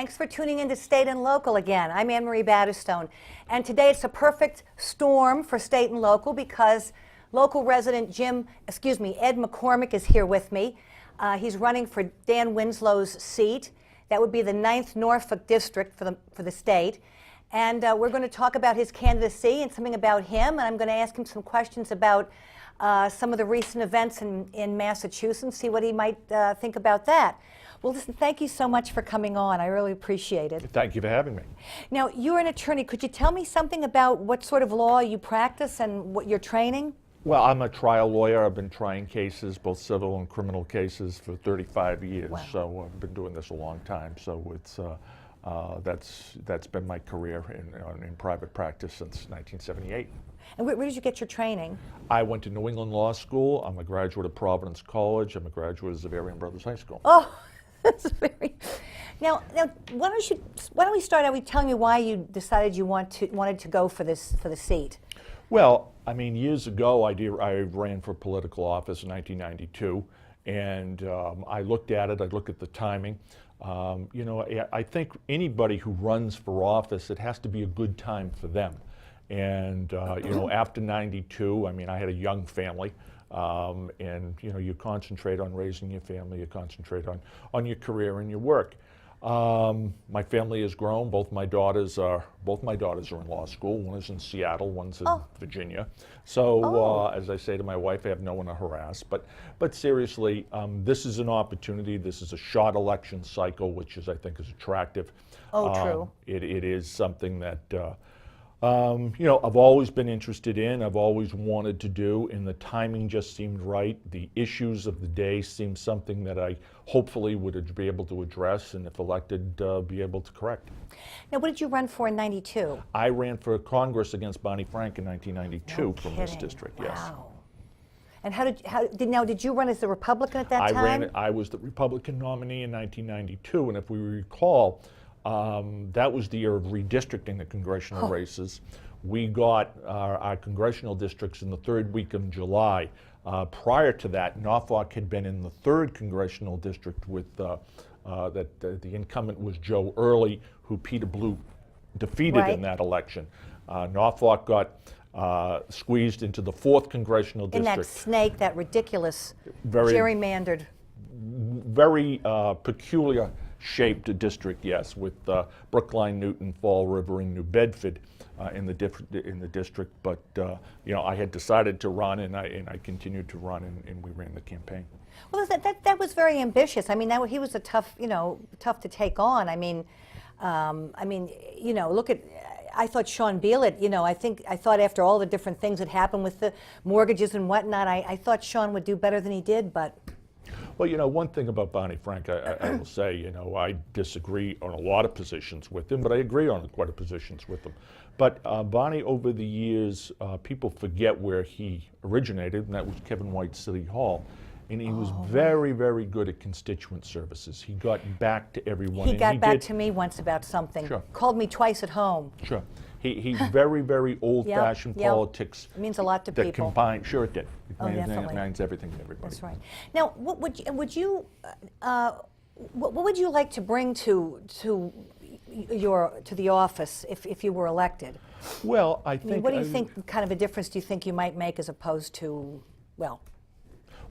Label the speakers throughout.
Speaker 1: Thanks for tuning in to State and Local again. I'm Anne-Marie Battistone, and today it's a perfect storm for State and Local because local resident Ed McCormick is here with me. He's running for Dan Winslow's seat. That would be the 9th Norfolk District for the state. And we're going to talk about his candidacy and something about him, and I'm going to ask him some questions about some of the recent events in Massachusetts, see what he might think about that. Well, listen, thank you so much for coming on. I really appreciate it.
Speaker 2: Thank you for having me.
Speaker 1: Now, you're an attorney. Could you tell me something about what sort of law you practice and what your training?
Speaker 2: Well, I'm a trial lawyer. I've been trying cases, both civil and criminal cases, for 35 years. Wow. So I've been doing this a long time. So it's that's been my career in private practice since 1978.
Speaker 1: And where did you get your training?
Speaker 2: I went to New England Law School. I'm a graduate of Providence College. I'm a graduate of Xaverian Brothers High School.
Speaker 1: Oh, that's very. Now, why don't we start out with telling me why you decided you wanted to go for the seat?
Speaker 2: Well, I mean, years ago, I ran for political office in 1992, and I looked at it. I looked at the timing. You know, I think anybody who runs for office, it has to be a good time for them. And you know, after '92, I mean, I had a young family, and you know, you concentrate on raising your family, you concentrate on your career and your work. My family has grown. Both my daughters are in law school. One is in Seattle, one's in Virginia. So as I say to my wife, I have no one to harass. But seriously, this is an opportunity. This is a short election cycle, which I think is attractive.
Speaker 1: Oh, true.
Speaker 2: It is something that you know, I've always been interested in, I've always wanted to do, and the timing just seemed right. The issues of the day seemed something that I hopefully would be able to address, and if elected, be able to correct.
Speaker 1: Now, what did you run for in '92?
Speaker 2: I ran for Congress against Barney Frank in 1992 from this district, yes.
Speaker 1: Wow. And did you run as the Republican at that time?
Speaker 2: I was the Republican nominee in 1992, and if we recall, that was the year of redistricting the congressional races. We got our congressional districts in the third week of July. Prior to that, Norfolk had been in the 3rd congressional district with the incumbent was Joe Early, who Peter Blue defeated in that election. Norfolk got squeezed into the 4th congressional district.
Speaker 1: In that snake, that ridiculous gerrymandered.
Speaker 2: Very peculiar shaped district, yes, with Brookline, Newton, Fall River, and New Bedford in the district. But you know, I had decided to run, and I continued to run, and we ran the campaign.
Speaker 1: Well, that was very ambitious. I mean, he was a tough to take on. I mean, you know, look at. I thought Sean Bealett, you know, I thought after all the different things that happened with the mortgages and whatnot, I thought Sean would do better than he did, but.
Speaker 2: Well, you know, one thing about Barney Frank, I will say, you know, I disagree on a lot of positions with him, but I agree on quite a positions with him. But Barney, over the years, people forget where he originated, and that was Kevin White City Hall. And he was very, very good at constituent services. He got back to everyone.
Speaker 1: He got back to me once about something.
Speaker 2: Sure.
Speaker 1: Called me twice at home.
Speaker 2: Sure. He's very, very old-fashioned politics.
Speaker 1: It means a lot to people.
Speaker 2: That combined, sure it did.
Speaker 1: Definitely.
Speaker 2: It means everything to everybody.
Speaker 1: That's right. Now, what would you like to bring to the office if you were elected?
Speaker 2: Well, I think.
Speaker 1: What do you think kind of a difference do you think you might make as opposed to, well,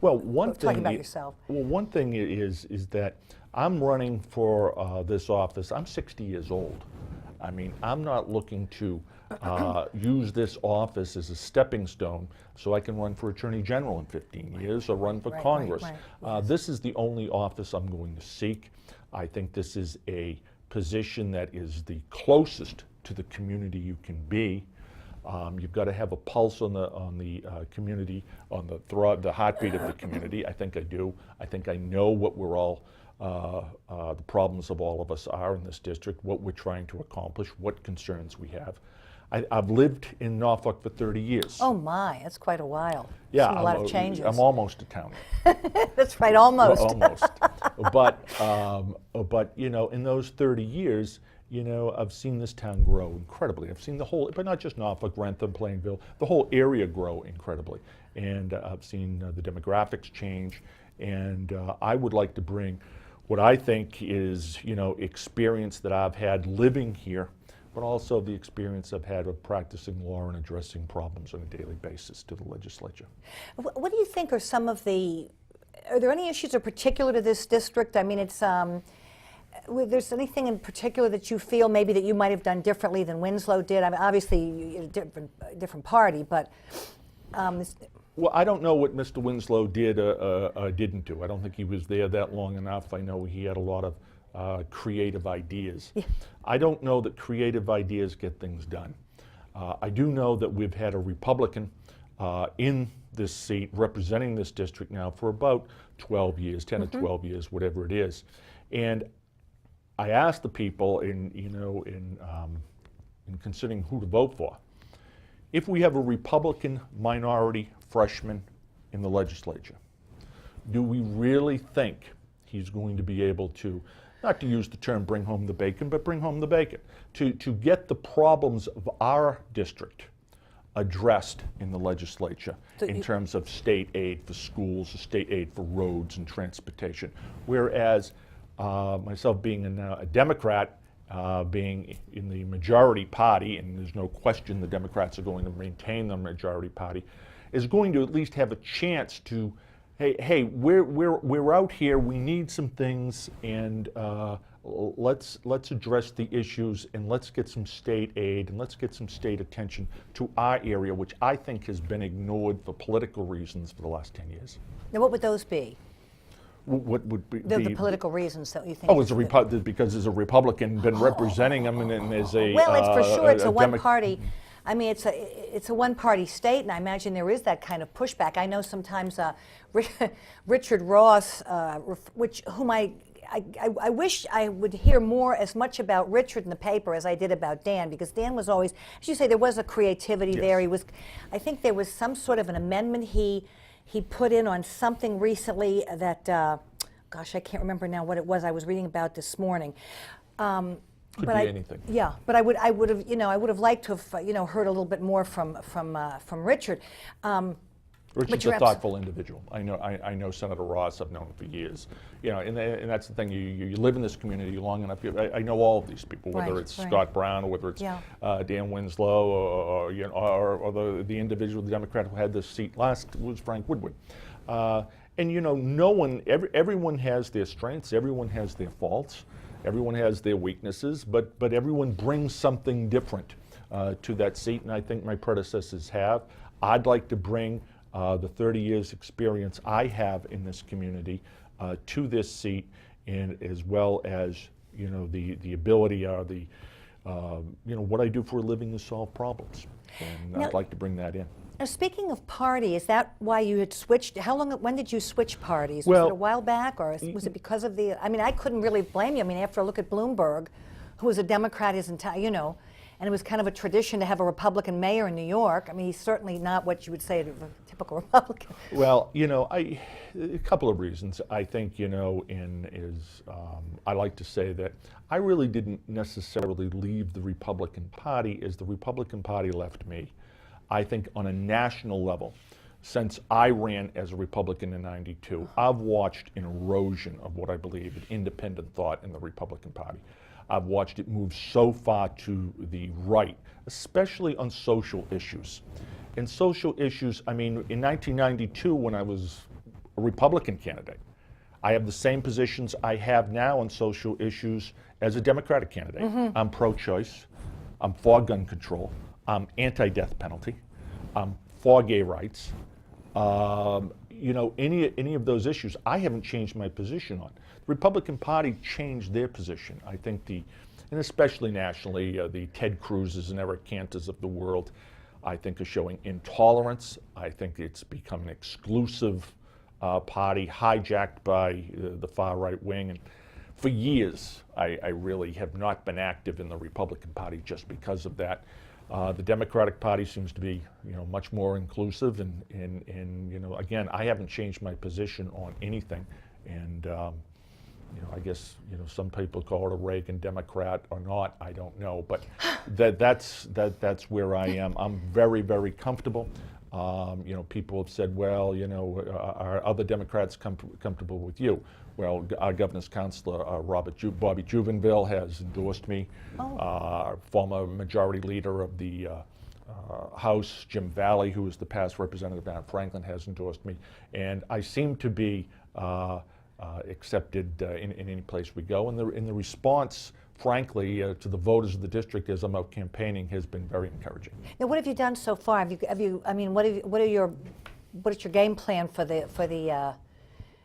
Speaker 2: one thing.
Speaker 1: Talking about yourself.
Speaker 2: Well, one thing is that I'm running for this office. I'm 60 years old. I mean, I'm not looking to use this office as a stepping stone so I can run for Attorney General in 15 years or run for Congress. Yes. This is the only office I'm going to seek. I think this is a position that is the closest to the community you can be. You've got to have a pulse on the community, on the heartbeat of the community. I think I do. I think I know what we're all. The problems of all of us are in this district, what we're trying to accomplish, what concerns we have. I've lived in Norfolk for 30 years.
Speaker 1: Oh my, that's quite a while.
Speaker 2: Yeah,
Speaker 1: a lot of changes.
Speaker 2: I'm almost a townie.
Speaker 1: That's right, almost.
Speaker 2: Almost. But you know, in those 30 years, you know, I've seen this town grow incredibly. I've seen the whole, but not just Norfolk, Rentham, Plainville, the whole area grow incredibly. And I've seen the demographics change. And I would like to bring what I think is, experience that I've had living here, but also the experience I've had of practicing law and addressing problems on a daily basis to the legislature.
Speaker 1: What do you think are some of are there any issues that are particular to this district? I mean, there's anything in particular that you feel maybe that you might have done differently than Winslow did? I mean, obviously, you're a different party, but...
Speaker 2: Well, I don't know what Mr. Winslow did or didn't do. I don't think he was there that long enough. I know he had a lot of creative ideas. Yeah. I don't know that creative ideas get things done. I do know that we've had a Republican in this seat representing this district now for about 12 years, 10 or 12 years, whatever it is. And I asked the people in considering who to vote for, if we have a Republican minority freshman in the legislature, do we really think he's going to be able to, not to use the term bring home the bacon, but bring home the bacon, to get the problems of our district addressed in the legislature in terms of state aid for schools, state aid for roads and transportation? Whereas myself being a Democrat, being in the majority party, and there's no question the Democrats are going to maintain the majority party, is going to at least have a chance to, hey, we're out here, we need some things, and let's address the issues, and let's get some state aid, and let's get some state attention to our area, which I think has been ignored for political reasons for the last 10 years.
Speaker 1: Now, what would those be?
Speaker 2: What would be
Speaker 1: the political reasons that you think?
Speaker 2: Oh, because there's a Republican been representing him, and there's a
Speaker 1: well, it's for sure it's a one-party. I mean, it's a one-party state, and I imagine there is that kind of pushback. I know sometimes Richard Ross, whom I wish I would hear more as much about Richard in the paper as I did about Dan, because Dan was always, as you say, there was a creativity there. I think there was some sort of an amendment he put in on something recently that, gosh, I can't remember now what it was. I was reading about this morning.
Speaker 2: Could be anything.
Speaker 1: Yeah, but I would have liked to have, heard a little bit more from Richard.
Speaker 2: Richard's a thoughtful individual. I know Senator Ross. I've known him for years. And that's the thing. You live in this community long enough. I know all of these people, whether it's Scott Brown or whether it's Dan Winslow or the individual, the Democrat who had this seat last was Frank Woodward. And everyone has their strengths. Everyone has their faults. Everyone has their weaknesses. But everyone brings something different to that seat, and I think my predecessors have. I'd like to bring the 30 years experience I have in this community to this seat, and as well as the ability or what I do for a living to solve problems, and now, I'd like to bring that in.
Speaker 1: Now, speaking of party, is that why you had switched? When did you switch parties?
Speaker 2: Well,
Speaker 1: was it a while back, or was it because of the? I mean, I couldn't really blame you. I mean, after a look at Bloomberg, who was a Democrat his entire, and it was kind of a tradition to have a Republican mayor in New York. I mean, he's certainly not what you would say a typical Republican.
Speaker 2: Well, a couple of reasons. I think, I like to say that I really didn't necessarily leave the Republican Party as the Republican Party left me. I think on a national level, since I ran as a Republican in '92, I've watched an erosion of what I believe is independent thought in the Republican Party. I've watched it move so far to the right, especially on social issues. In social issues, I mean, in 1992, when I was a Republican candidate, I have the same positions I have now on social issues as a Democratic candidate. I'm pro-choice, I'm for gun control, I'm anti-death penalty, I'm for gay rights. Any of those issues, I haven't changed my position on. The Republican Party changed their position. I think and especially nationally, the Ted Cruz's and Eric Cantors of the world, I think, are showing intolerance. I think it's become an exclusive party hijacked by the far right wing. And for years, I really have not been active in the Republican Party just because of that. The Democratic Party seems to be, much more inclusive, and again, I haven't changed my position on anything, and I guess some people call it a Reagan Democrat or not. I don't know, but that's where I am. I'm very, very comfortable. You know, people have said, well, you know, are other Democrats comfortable with you? Well, our governor's counselor, Bobby Juvenville, has endorsed me. Our former majority leader of the House, Jim Valley, who is the past representative down in Franklin, has endorsed me. And I seem to be accepted in any place we go. And the response, frankly, to the voters of the district as I'm out campaigning has been very encouraging.
Speaker 1: Now, what have you done so far? Have you I mean, what is your game plan for the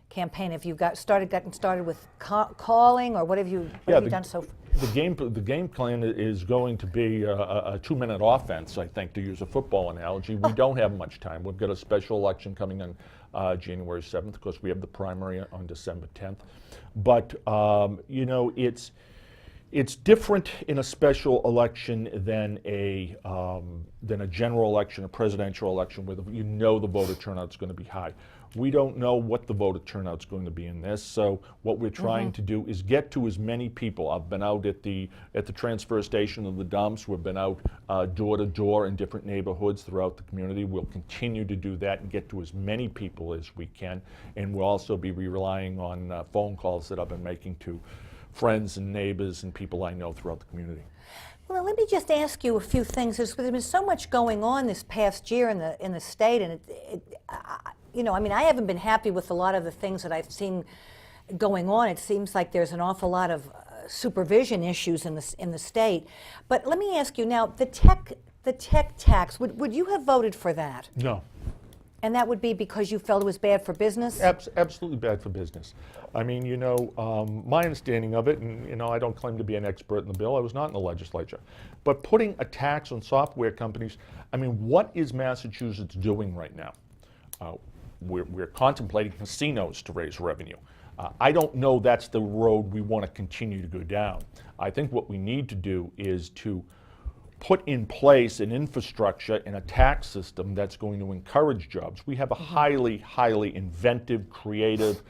Speaker 1: campaign? Have you gotten started with calling, or what have you done so far?
Speaker 2: The game plan is going to be a 2-minute offense, I think, to use a football analogy. We don't have much time. We've got a special election coming on January 7th, because we have the primary on December 10th. But you know, it's different in a special election than a general election, a presidential election, where you know the voter turnout's going to be high. We don't know what the voter turnout's going to be in this, so what we're trying to do is get to as many people. I've been out at the transfer station and the dumps. We've been out door to door in different neighborhoods throughout the community. We'll continue to do that and get to as many people as we can, and we'll also be relying on phone calls that I've been making to friends and neighbors and people I know throughout the community.
Speaker 1: Well, let me just ask you a few things. There's been so much going on this past year in the state, and you know, I mean, I haven't been happy with a lot of the things that I've seen going on. It seems like there's an awful lot of supervision issues in the state. But let me ask you now, the tech tax, would you have voted for that?
Speaker 2: No.
Speaker 1: And that would be because you felt it was bad for business?
Speaker 2: Absolutely bad for business. I mean, you know, my understanding of it, and you know, I don't claim to be an expert in the bill. I was not in the legislature. But putting a tax on software companies, I mean, what is Massachusetts doing right now? We're contemplating casinos to raise revenue. I don't know that's the road we want to continue to go down. I think what we need to do is to put in place an infrastructure and a tax system that's going to encourage jobs. We have a highly, highly inventive, creative,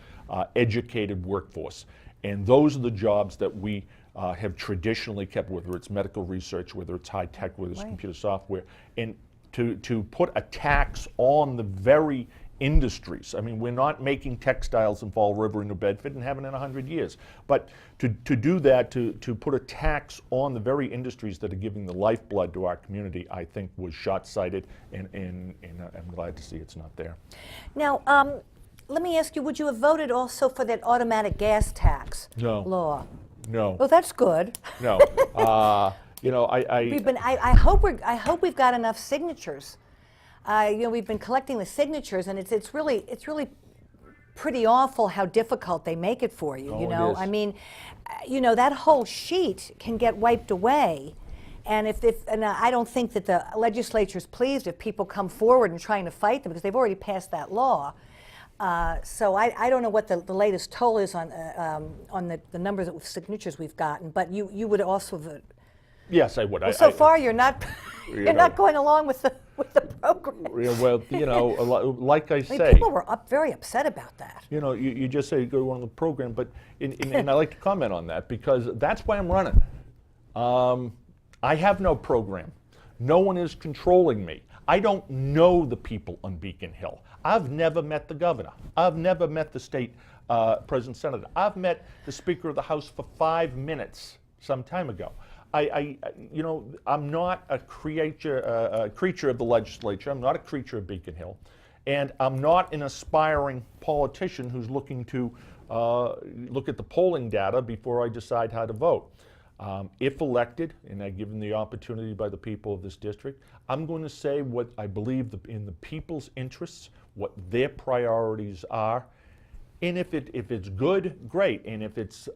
Speaker 2: educated workforce. And those are the jobs that we have traditionally kept, whether it's medical research, whether it's high tech, whether it's computer software. And to put a tax on the very industries. I mean, we're not making textiles in Fall River and New Bedford and haven't in 100 years. But to do that, to put a tax on the very industries that are giving the lifeblood to our community, I think was short-sighted, and I'm glad to see it's not there.
Speaker 1: Now, let me ask you, would you have voted also for that automatic gas tax law?
Speaker 2: No.
Speaker 1: Well, that's good.
Speaker 2: No. You know,
Speaker 1: I hope we've got enough signatures. You know, we've been collecting the signatures, and it's really pretty awful how difficult they make it for you.
Speaker 2: Oh,
Speaker 1: you know,
Speaker 2: it is.
Speaker 1: I mean, you know, that whole sheet can get wiped away, and and I don't think that the legislature's pleased if people come forward and trying to fight them, because they've already passed that law. So I don't know what the latest toll is on the numbers of signatures we've gotten, but you would also vote.
Speaker 2: Yes, I would.
Speaker 1: Well, so far, you're not not going along with the program.
Speaker 2: Well, you know, like I say,
Speaker 1: people were very upset about that.
Speaker 2: You know, you just say go on the program, but and I like to comment on that, because that's why I'm running. I have no program. No one is controlling me. I don't know the people on Beacon Hill. I've never met the governor. I've never met the state president senator. I've met the Speaker of the House for 5 minutes some time ago. You know, I'm not a creature of the legislature. I'm not a creature of Beacon Hill, and I'm not an aspiring politician who's looking to look at the polling data before I decide how to vote. If elected, and I'm given the opportunity by the people of this district, I'm going to say what I believe in the people's interests, what their priorities are, and if it's good, great, and if it's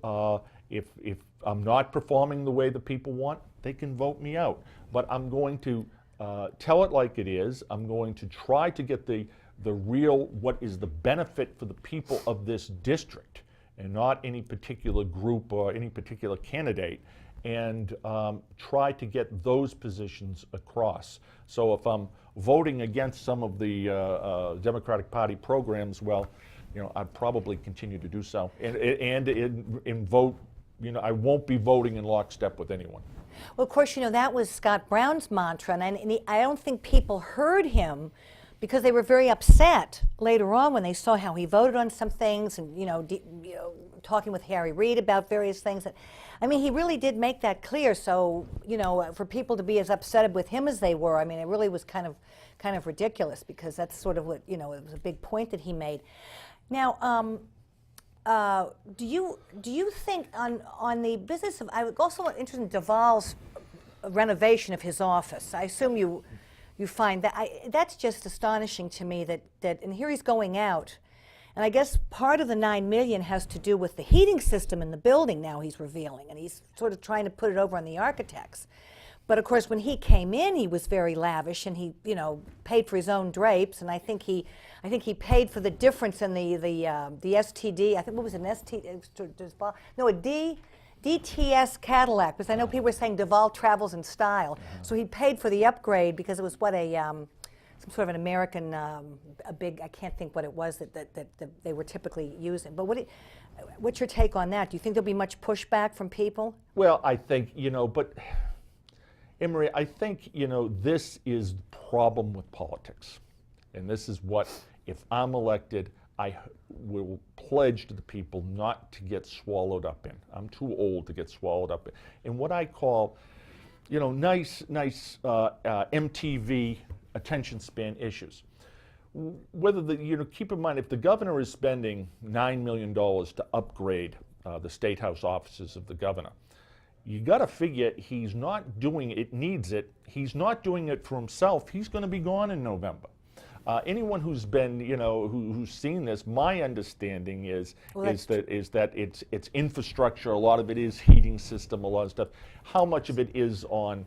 Speaker 2: if I'm not performing the way the people want, they can vote me out. But I'm going to tell it like it is. I'm going to try to get the real, what is the benefit for the people of this district, and not any particular group or any particular candidate, and try to get those positions across. So if I'm voting against some of the Democratic Party programs, well, you know, I'd probably continue to do so, and vote. You know, I won't be voting in lockstep with anyone.
Speaker 1: Well, of course, you know, that was Scott Brown's mantra, and I don't think people heard him because they were very upset later on when they saw how he voted on some things, and talking with Harry Reid about various things. I mean, he really did make that clear. So for people to be as upset with him as they were, I mean, it really was kind of ridiculous, because that's sort of what it was a big point that he made. Now, do you think on the business of, I was also interested in Duvall's renovation of his office. I assume you find that that's just astonishing to me that and here he's going out, and I guess part of the $9 million has to do with the heating system in the building. Now he's revealing, and he's sort of trying to put it over on the architects. But of course, when he came in, he was very lavish, and he paid for his own drapes, and I think he paid for the difference in the STD. I think, what was it, an ST? No, a DTS Cadillac, because I know people were saying Duval travels in style. So he paid for the upgrade because it was some sort of an American, a big, I can't think what it was that they were typically using. But what's your take on that? Do you think there'll be much pushback from people?
Speaker 2: Well, I think, but Emery, I think, this is the problem with politics. And this is what, if I'm elected, I will pledge to the people not to get swallowed up in. I'm too old to get swallowed up in what I call, nice MTV attention span issues. Whether keep in mind, if the governor is spending $9 million to upgrade the State House offices of the governor, you got to figure he's not doing it, needs it. He's not doing it for himself. He's going to be gone in November. Anyone who's been, who's seen this, my understanding is that it's infrastructure. A lot of it is heating system. A lot of stuff. How much of it is on,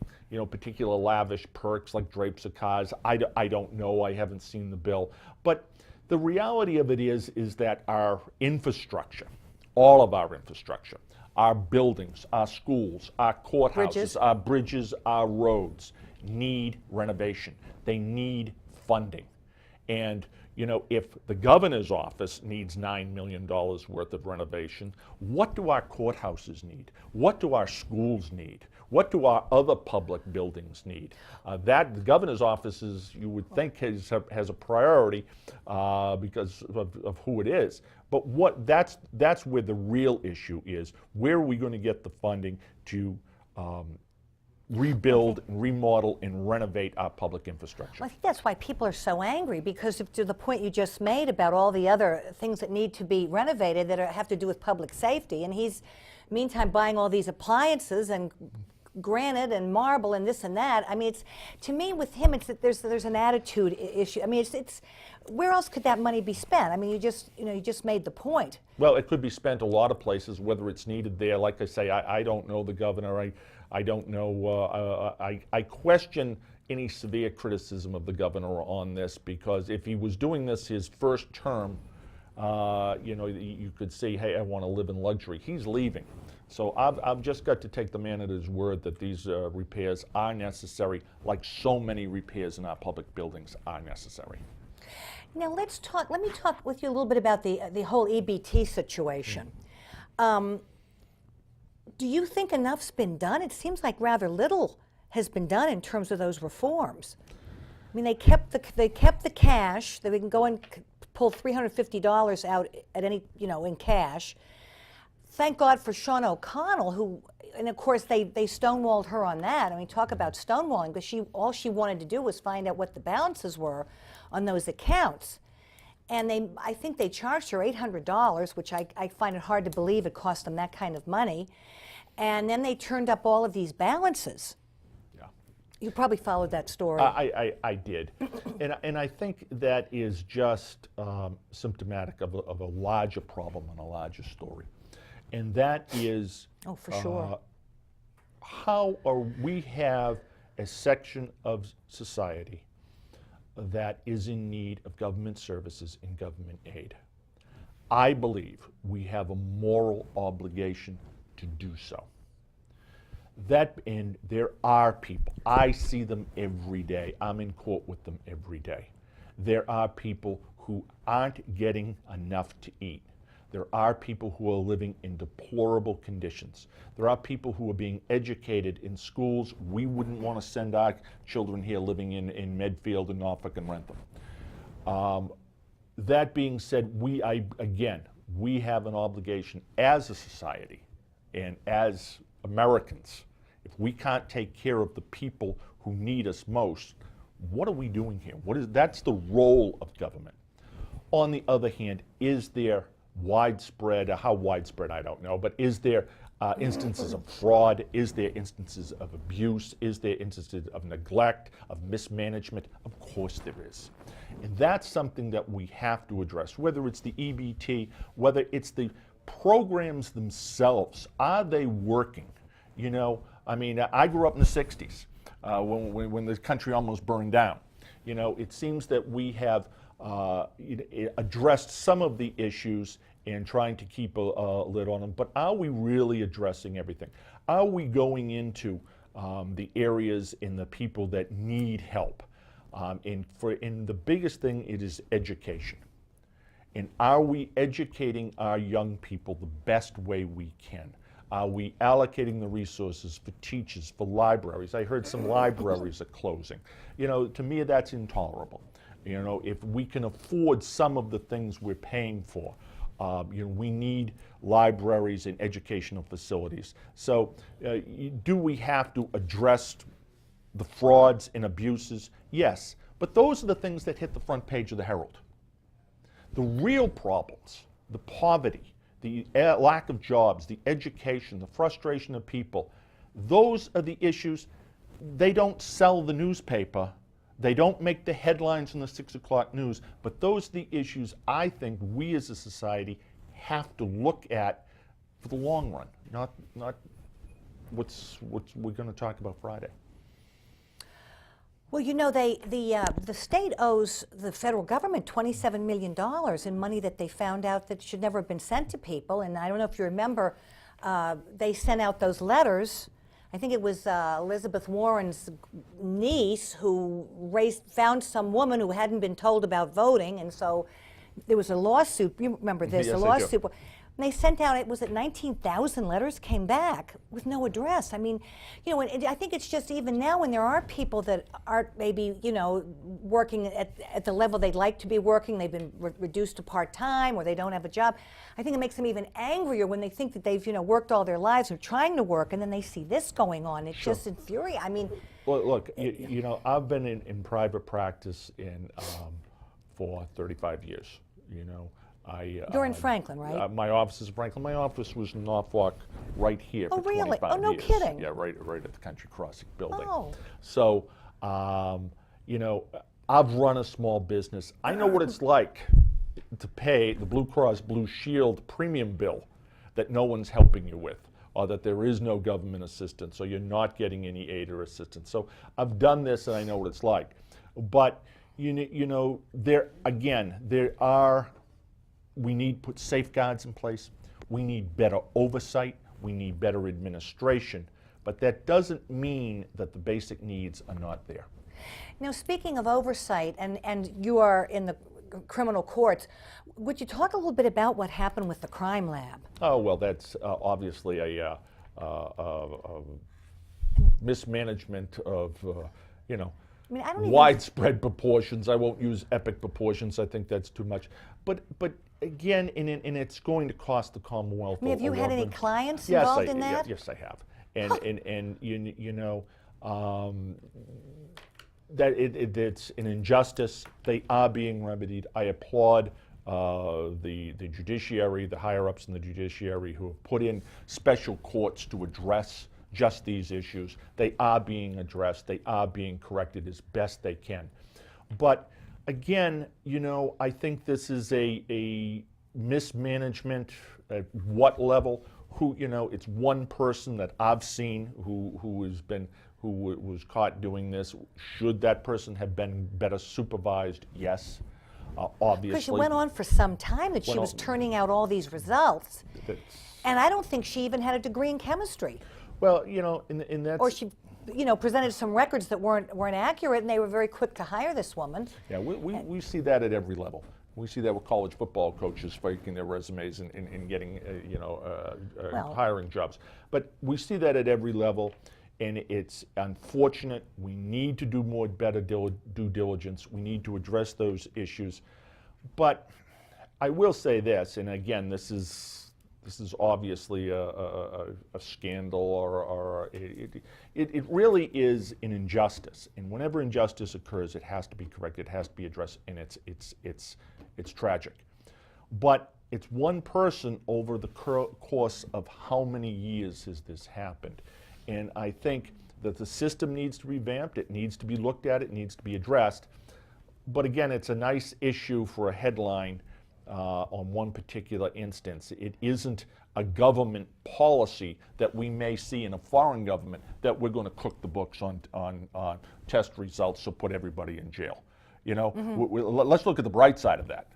Speaker 2: particular lavish perks like drapes of cars? I don't know. I haven't seen the bill. But the reality of it is that our infrastructure, all of our infrastructure, our buildings, our schools, our courthouses, our bridges, our roads need renovation. They need funding. And, if the governor's office needs $9 million worth of renovation, what do our courthouses need? What do our schools need? What do our other public buildings need? That the governor's office is, you would think, has a priority because of who it is. But that's where the real issue is. Where are we going to get the funding to rebuild, and remodel, and renovate our public infrastructure?
Speaker 1: Well, I think that's why people are so angry, because to the point you just made about all the other things that need to be renovated that have to do with public safety, and he's, meantime, buying all these appliances and granite and marble and this and that. I mean, it's, to me, with him, it's that there's an attitude issue. I mean, it's where else could that money be spent? I mean, you just made the point.
Speaker 2: Well, it could be spent a lot of places, whether it's needed there. Like I say, I don't know the governor. I don't know. I question any severe criticism of the governor on this, because if he was doing this his first term, you could say, hey, I want to live in luxury. He's leaving. So I've just got to take the man at his word that these repairs are necessary, like so many repairs in our public buildings are necessary.
Speaker 1: Now let me talk with you a little bit about the whole EBT situation. Do you think enough's been done? It seems like rather little has been done in terms of those reforms. I mean, they kept the cash. They can go and pull $350 out at any, in cash. Thank God for Sean O'Connell, who, and of course they stonewalled her on that. I mean, talk about stonewalling, because all she wanted to do was find out what the balances were on those accounts. And I think they charged her $800, which I find it hard to believe it cost them that kind of money. And then they turned up all of these balances.
Speaker 2: Yeah.
Speaker 1: You probably followed that story.
Speaker 2: I did. and I think that is just symptomatic of a larger problem and a larger story. And that is,
Speaker 1: oh, for sure,
Speaker 2: how we have a section of society that is in need of government services and government aid. I believe we have a moral obligation to do so. And there are people, I see them every day, I'm in court with them every day. There are people who aren't getting enough to eat. There are people who are living in deplorable conditions. There are people who are being educated in schools we wouldn't want to send our children here living in Medfield and Norfolk and Rentham. That being said, again, we have an obligation as a society and as Americans. If we can't take care of the people who need us most, what are we doing here? That's the role of government. On the other hand, is there widespread, how widespread I don't know, but is there instances of fraud? Is there instances of abuse? Is there instances of neglect, of mismanagement? Of course there is. And that's something that we have to address, whether it's the EBT, whether it's the programs themselves. Are they working? You know, I mean, I grew up in the 60s when the country almost burned down. You know, it seems that we have addressed some of the issues and trying to keep a lid on them, but are we really addressing everything? Are we going into the areas and the people that need help? And the biggest thing, it is education. And are we educating our young people the best way we can? Are we allocating the resources for teachers, for libraries? I heard some libraries are closing. You know, to me that's intolerable. You know, if we can afford some of the things we're paying for, you know, we need libraries and educational facilities. So do we have to address the frauds and abuses? Yes, but those are the things that hit the front page of the Herald. The real problems, the poverty, the lack of jobs, the education, the frustration of people, those are the issues. They don't sell the newspaper. They don't make the headlines in the 6 o'clock news, but those are the issues I think we as a society have to look at for the long run, not what's we're going to talk about Friday.
Speaker 1: Well, you know, the state owes the federal government $27 million in money that they found out that should never have been sent to people. And I don't know if you remember, they sent out those letters. I think it was Elizabeth Warren's niece who found some woman who hadn't been told about voting, and so there was a lawsuit. You remember this?
Speaker 2: Yes,
Speaker 1: a lawsuit. And they sent out, it was 19,000 letters came back with no address. I mean, you know, and I think it's just even now when there are people that aren't maybe, you know, working at the level they'd like to be working, they've been reduced to part-time or they don't have a job. I think it makes them even angrier when they think that they've, you know, worked all their lives or trying to work and then they see this going on. It's just infuriating. I mean.
Speaker 2: Well, look, you know, I've been in private practice for 35 years, you know.
Speaker 1: You're in Franklin, right?
Speaker 2: My office is in Franklin. My office was in Norfolk, right here for 25 years.
Speaker 1: Oh, no kidding.
Speaker 2: Yeah, right at the Country Crossing building.
Speaker 1: Oh.
Speaker 2: So, you know, I've run a small business. I know what it's like to pay the Blue Cross Blue Shield premium bill that no one's helping you with, or that there is no government assistance, or you're not getting any aid or assistance. So I've done this and I know what it's like. But, you know, we need to put safeguards in place. We need better oversight. We need better administration. But that doesn't mean that the basic needs are not there.
Speaker 1: Now, speaking of oversight, and you are in the criminal courts, would you talk a little bit about what happened with the crime lab?
Speaker 2: Oh, well, that's obviously a mismanagement of, you know,
Speaker 1: I mean, I don't
Speaker 2: widespread proportions. I won't use epic proportions. I think that's too much. But again, and it's going to cost the Commonwealth.
Speaker 1: I mean, have you had any clients involved in that?
Speaker 2: Yes, I have. And you know, that it's an injustice. They are being remedied. I applaud the judiciary, the higher ups in the judiciary who have put in special courts to address just these issues. They are being addressed. They are being corrected as best they can. But again, you know, I think this is a mismanagement at what level? Who, you know, it's one person that I've seen who was caught doing this. Should that person have been better supervised? Yes, obviously.
Speaker 1: Because it went on for some time that she was turning out all these results, and I don't think she even had a degree in chemistry.
Speaker 2: Well, you know, in that.
Speaker 1: Or she, you know, presented some records that weren't accurate, and they were very quick to hire this woman.
Speaker 2: Yeah, we see that at every level. We see that with college football coaches faking their resumes and getting, you know, hiring jobs. But we see that at every level. and it's unfortunate. We need to do better due diligence. We need to address those issues. But I will say this, and again, this is obviously a scandal, or it really is an injustice. And whenever injustice occurs, it has to be corrected, it has to be addressed, and it's tragic. But it's one person over the course of how many years has this happened. And I think that the system needs to be revamped, it needs to be looked at, it needs to be addressed. But again, it's a nice issue for a headline on one particular instance. It isn't a government policy that we may see in a foreign government that we're going to cook the books on test results, so put everybody in jail. You know, let's look at the bright side of that.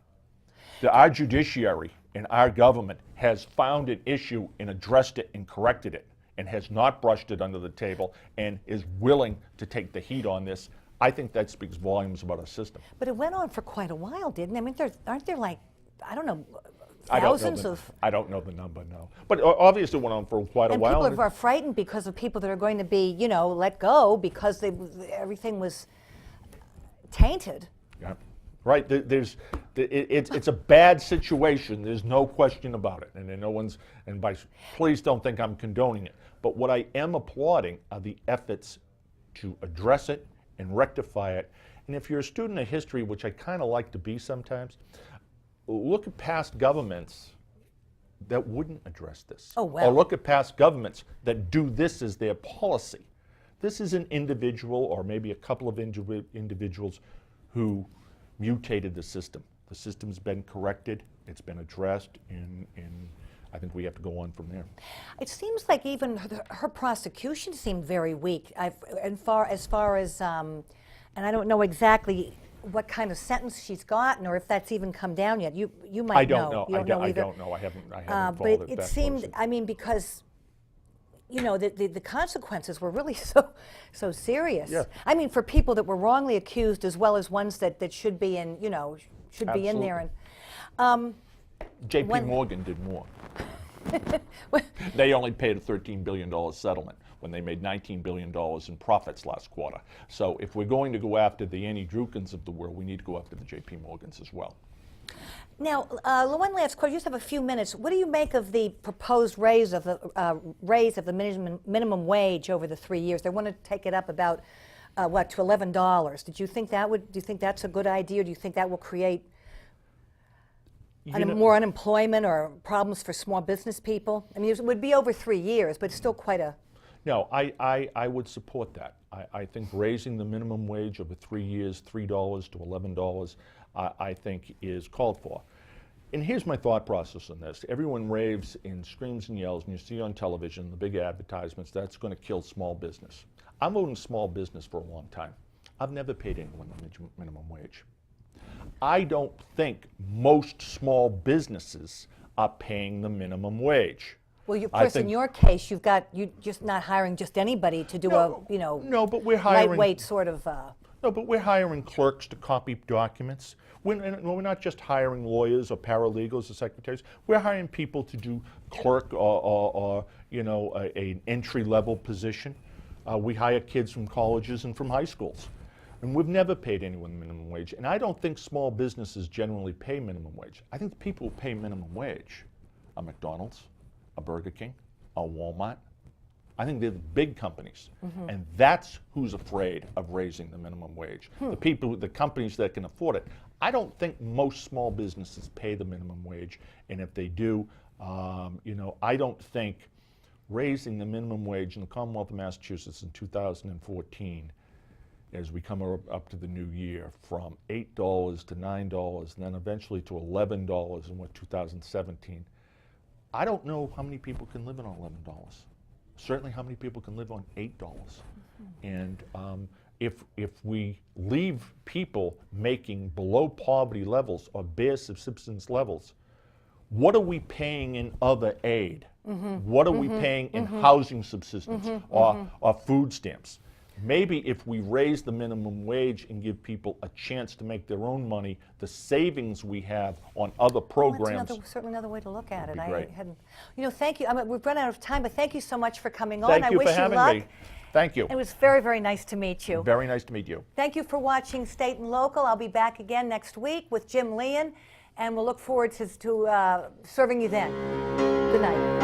Speaker 2: Our judiciary and our government has found an issue and addressed it and corrected it, and has not brushed it under the table, and is willing to take the heat on this. I think that speaks volumes about our system.
Speaker 1: But it went on for quite a while, didn't it? I mean, aren't there like, I don't know, thousands of...
Speaker 2: I don't know the number, no. But obviously it went on for quite a while.
Speaker 1: And people are frightened because of people that are going to be, you know, let go because everything was tainted.
Speaker 2: Yeah. Right, it's a bad situation. There's no question about it, and no one's. Please don't think I'm condoning it. But what I am applauding are the efforts to address it and rectify it. And if you're a student of history, which I kind of like to be sometimes, look at past governments that wouldn't address this.
Speaker 1: Oh, well.
Speaker 2: Or look at past governments that do this as their policy. This is an individual, or maybe a couple of individuals, who mutated the system. The system's been corrected, it's been addressed, and I think we have to go on from there.
Speaker 1: It seems like even her prosecution seemed very weak. As far as, and I don't know exactly what kind of sentence she's gotten, or if that's even come down yet. You might know.
Speaker 2: I don't know.
Speaker 1: You don't know either.
Speaker 2: I don't know. I haven't followed
Speaker 1: but
Speaker 2: it
Speaker 1: it seemed,
Speaker 2: closely.
Speaker 1: I mean, because you know, the consequences were really so serious.
Speaker 2: Yeah.
Speaker 1: I mean, for people that were wrongly accused, as well as ones that should be in, you know, should be in there. And
Speaker 2: J.P. Morgan did more. They only paid a $13 billion settlement when they made $19 billion in profits last quarter. So if we're going to go after the Annie Drukens of the world, we need to go after the J.P. Morgans as well.
Speaker 1: Now, one last question. You just have a few minutes. What do you make of the proposed raise of the minimum wage over the 3 years? They want to take it up about to $11. Do you think that's a good idea? Or do you think that will create more unemployment or problems for small business people? I mean, it would be over 3 years, but it's still quite a...
Speaker 2: No, I would support that. I think raising the minimum wage over 3 years, $3 to $11, I think is called for. And here's my thought process on this. Everyone raves and screams and yells, and you see on television the big advertisements, that's going to kill small business. I'm owning small business for a long time. I've never paid anyone the minimum wage. I don't think most small businesses are paying the minimum wage.
Speaker 1: Well, of course, in your case, you're just not hiring just anybody to do
Speaker 2: but we're hiring
Speaker 1: lightweight sort of.
Speaker 2: No, but we're hiring clerks to copy documents. We're not just hiring lawyers or paralegals or secretaries. We're hiring people to do clerk or an entry-level position. We hire kids from colleges and from high schools. And we've never paid anyone minimum wage. And I don't think small businesses generally pay minimum wage. I think the people who pay minimum wage are McDonald's, a Burger King, a Walmart. I think they're the big companies. Mm-hmm. And that's who's afraid of raising the minimum wage. The companies that can afford it. I don't think most small businesses pay the minimum wage. And if they do, I don't think raising the minimum wage in the Commonwealth of Massachusetts in 2014, as we come up to the new year, from $8 to $9, and then eventually to $11 in 2017. I don't know how many people can live on $11. Certainly how many people can live on $8. Mm-hmm. And if we leave people making below poverty levels or bare subsistence levels, what are we paying in other aid? Mm-hmm. What are we paying in housing subsistence or food stamps? Maybe if we raise the minimum wage and give people a chance to make their own money, the savings we have on other programs.
Speaker 1: That's certainly another way to look at it.
Speaker 2: Great.
Speaker 1: Thank you. We've run out of time, but thank you so much for coming on.
Speaker 2: Thank you
Speaker 1: I wish
Speaker 2: for having
Speaker 1: you luck.
Speaker 2: me. Thank you.
Speaker 1: It was very, very nice to meet you.
Speaker 2: Very nice to meet you.
Speaker 1: Thank you for watching State and Local. I'll be back again next week with Jim Leon, and we'll look forward to serving you then. Good night.